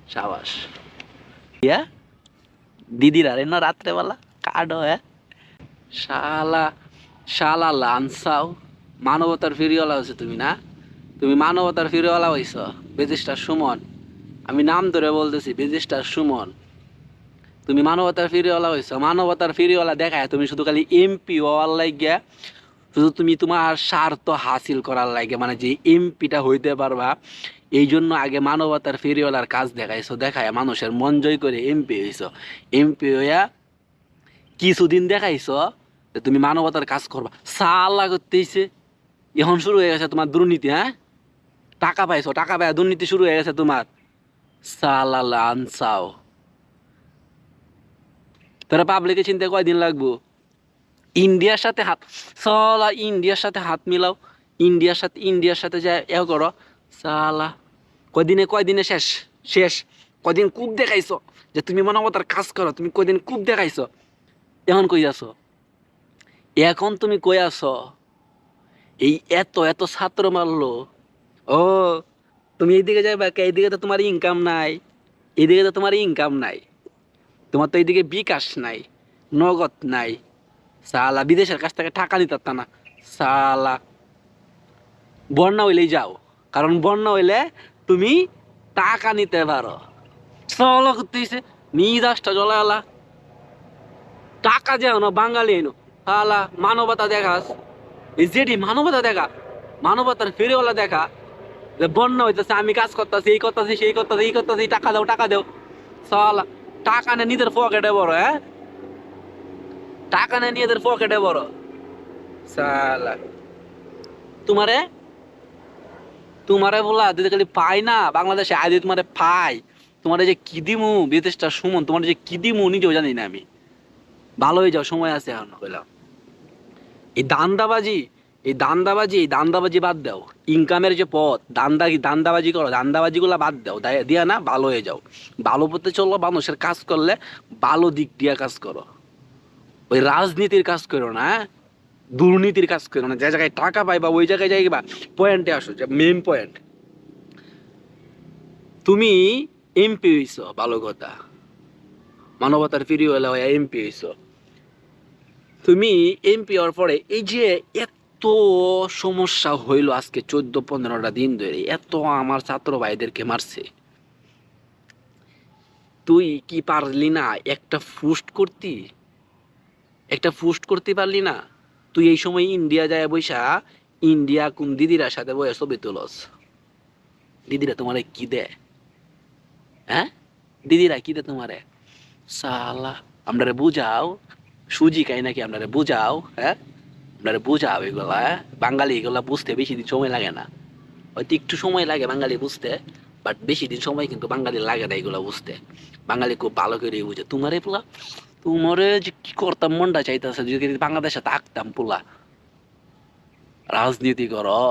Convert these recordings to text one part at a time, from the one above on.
সাবাস ইয়া দিদিরা রে না রাত্রেবেলা কার্ডও হ্যাঁ শালা শালা লানসাও মানবতার ফিরিওয়ালা হয়েছে তুমি না তুমি মানবতার ফিরিওয়ালা হয়েছ বেজিস্টার সুমন আমি নাম ধরে বলতেছি বেজিস্টার সুমন তুমি মানবতার ফিরিওয়ালা হয়েছ মানবতার ফিরিওয়ালা দেখায় তুমি শুধু খালি এমপি হওয়ার লাগিয়া শুধু তুমি তোমার স্বার্থ হাসিল করার লাগে মানে যে এমপিটা হইতে পারবা এই জন্য আগে মানবতার ফেরিওয়ালার কাজ দেখাইছো দেখায় মানুষের মন জয় করে এমপি হইছ এমপি হইয়া কিছুদিন দেখাইছো যে তুমি মানবতার কাজ করবা সালা করতেইছে এখন শুরু হয়ে গেছে তোমার দুর্নীতি হ্যাঁ টাকা পাইছো টাকা পাই দুর্নীতি শুরু হয়ে গেছে তোমার সালা লানসাও তোরা পাবলিকে চিনতে কয়দিন লাগবো ইন্ডিয়ার সাথে হাত সালা ইন্ডিয়ার সাথে হাত মিলাও ইন্ডিয়ার সাথে যা এ করো সালা কয়দিনে শেষ শেষ কয়দিন কূপ দেখাইছো যে তুমি মানবতার কাজ করো তুমি কয়দিন কূপ দেখাইছো এখন কই আছো এখন তুমি কই আছো এই এত এত ছাত্র মারলো ও তুমি এইদিকে যাইবা এইদিকে তো তোমার ইনকাম নাই এইদিকে তো তোমার ইনকাম নাই তোমার তো এইদিকে বিকাশ নাই নগদ নাই সালা বিদেশের কাছ থেকে টাকা নিতে পারতা না সালা বন্যা হইলেই যাও কারণ বন্যা হইলে তুমি টাকা নিতে পারো চলো করতেছে নিজ আসটা চলে আলা টাকা যাও না বাঙালি এনো আলা মানবতা দেখাস এই যেটি মানবতা দেখা মানবতার ফেরিওয়ালা দেখা যে বন্যা হইতেছে আমি কাজ করতেছি এই করতেছি সেই করতেছি এই করতেছি টাকা দাও সালা টাকা নিয়ে নিজের পকেটে বড় হ্যাঁ টাকা নিয়ে নিজের পকেটে বড় সালা তোমারে তোমারে বলা দিদি খালি পাই না বাংলাদেশে আইদি তোমারে পাই তোমার যে কি দিমু বিদেশটা সুমন তোমার যে কি দিমু নিজেও জানি না আমি ভালো হয়ে যাও সময় আছে এখন কইলাম এই দান্দাবাজি এই দান্দাবাজি বাদ দাও ইনকামের যে পথ দান্দাবাজি করো দান্দাবাজি গুলা বাদ দাও দিয়া না ভালো হয়ে যাও ভালো পথে চলো মানুষের কাজ করলে ভালো দিক দিয়া কাজ করো ওই রাজনীতির কাজ করো না হ্যাঁ? দুর্নীতির কাজ করো না যে জায়গায় টাকা পাইবা ওই জায়গায় যাইবা পয়েন্টে আসো যে মেন পয়েন্ট তুমি এমপি হইছো ভালো কথা মানবতার ফিরিয়ে হলে এমপি হইছো তুমি এমপি হওয়ার পরে এই যে এত সমস্যা হইলো আজকে 14-15টা দিন ধরে এত আমার ছাত্র ভাইদেরকে মারছে তুই কি পারলি না একটা ফুস্ট করতে পারলি না তুই এই সময় ইন্ডিয়া যায় বৈশা ইন্ডিয়া কোন দিদিরার সাথে বসে ছবি তুলস দিদিরা তোমারে কি দেয় হ্যাঁ দিদিরা কি দেয় তোমারে সালা আপনারে বুঝাও সুজি খাই নাকি আপনারে বুঝাও হ্যাঁ আপনারে বুঝাও এগুলা বাঙালি এগুলা বুঝতে বেশি দিন সময় লাগে না হয়তো একটু সময় লাগে বাঙালি বুঝতে বাট বেশি দিন সময় কিন্তু বাঙালি লাগে না এগুলা বুঝতে বাঙালি খুব ভালো করে বুঝে তোমারে পোলা তোমারে যে কি করতাম মনটা চাইতেছে যদি বাংলাদেশে থাকতাম পোলা রাজনীতি করো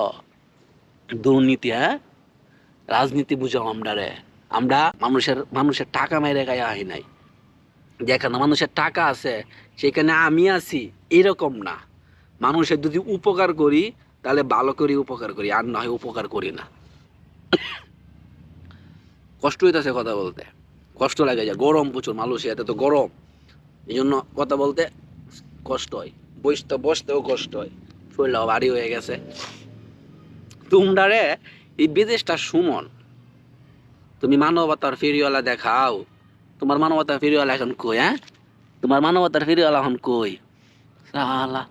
দুর্নীতি হ্যাঁ রাজনীতি বুঝাও আমরারে আমরা মানুষের টাকা মেরে গায়ে আহি নাই যেখানে মানুষের টাকা আছে সেখানে আমি আছি এরকম না মানুষের যদি উপকার করি তাহলে ভালো করে উপকার করি আর না হয় উপকার করি না কষ্ট হইতেছে কথা বলতে কষ্ট লাগে যায় গরম প্রচুর মালয়েশিয়াতে তো গরম এই জন্য কথা বলতে কষ্ট হয় বসতেও কষ্ট হয় শরীরটাও ভারী হয়ে গেছে তোমরা এই বিদেশটা সুমন তুমি মানবতার ফেরিওয়ালা দেখাও তোমার মানবতার ফেরিওয়ালা এখন কই হ্যাঁ তোমার মানবতার ফেরিওয়ালা এখন কই সালা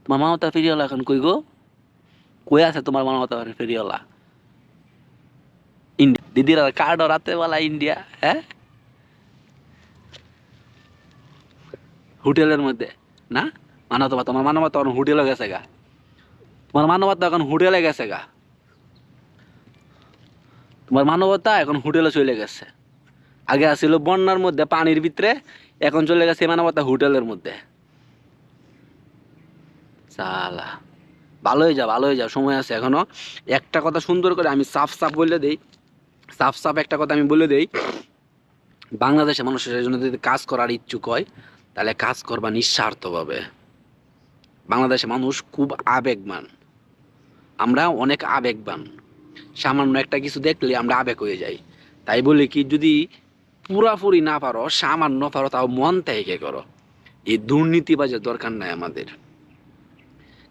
তোমার মানবতার ফেরিওয়ালা এখন কই গো কই আছে তোমার মানবতার ফেরিওয়ালা দিদির কার্ডও রাতে বেলা ইন্ডিয়া হ্যাঁ হোটেলের মধ্যে না তোমার মানবতা এখন হোটেলে গেছে গা তোমার মানবতা এখন হোটেলে গেছে গা তোমার মানবতা এখন হোটেলে চলে গেছে আগে আসছিল বন্যার মধ্যে পানির ভিতরে এখন চলে গেছে মানবতা হোটেলের মধ্যে সালা ভালো হয়ে যাও সময় আছে এখনো একটা কথা সুন্দর করে আমি সাফ বলে দেই সাফ একটা কথা আমি বলে দেই বাংলাদেশে মানুষের জন্য যদি কাজ করার ইচ্ছুক হয় তাহলে কাজ করবা নিঃস্বার্থভাবে বাংলাদেশে মানুষ খুব আবেগবান আমরা অনেক আবেগবান সামান্য একটা কিছু দেখলে আমরা আবেগ হয়ে যাই তাই বলে কি যদি পুরাপুরি না পারো, সামান্য পারো, তাও মন থেকে করো। এই দুর্নীতিবাজের দরকার নাই আমাদের।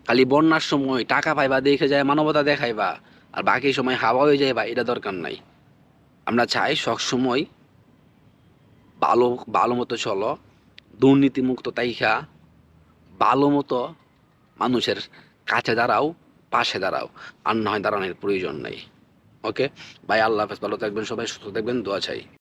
খালি বন্যার সময় টাকা পাইবা দেখে যায়, মানবতা দেখাইবা, আর বাকি সময় হাওয়া হয়ে যাইবা, এটা দরকার নাই। আমরা চাই সবসময় ভালো ভালো মতো চলো, দুর্নীতিমুক্ত তাইখা ভালো মতো মানুষের কাছে দাঁড়াও, পাশে দাঁড়াও, আর নয় দাঁড়ানোর প্রয়োজন নেই। ওকে ভাই, আল্লাহ হাফেজ, ভালো থাকবেন সবাই, সুস্থ থাকবেন, দোয়া চাই।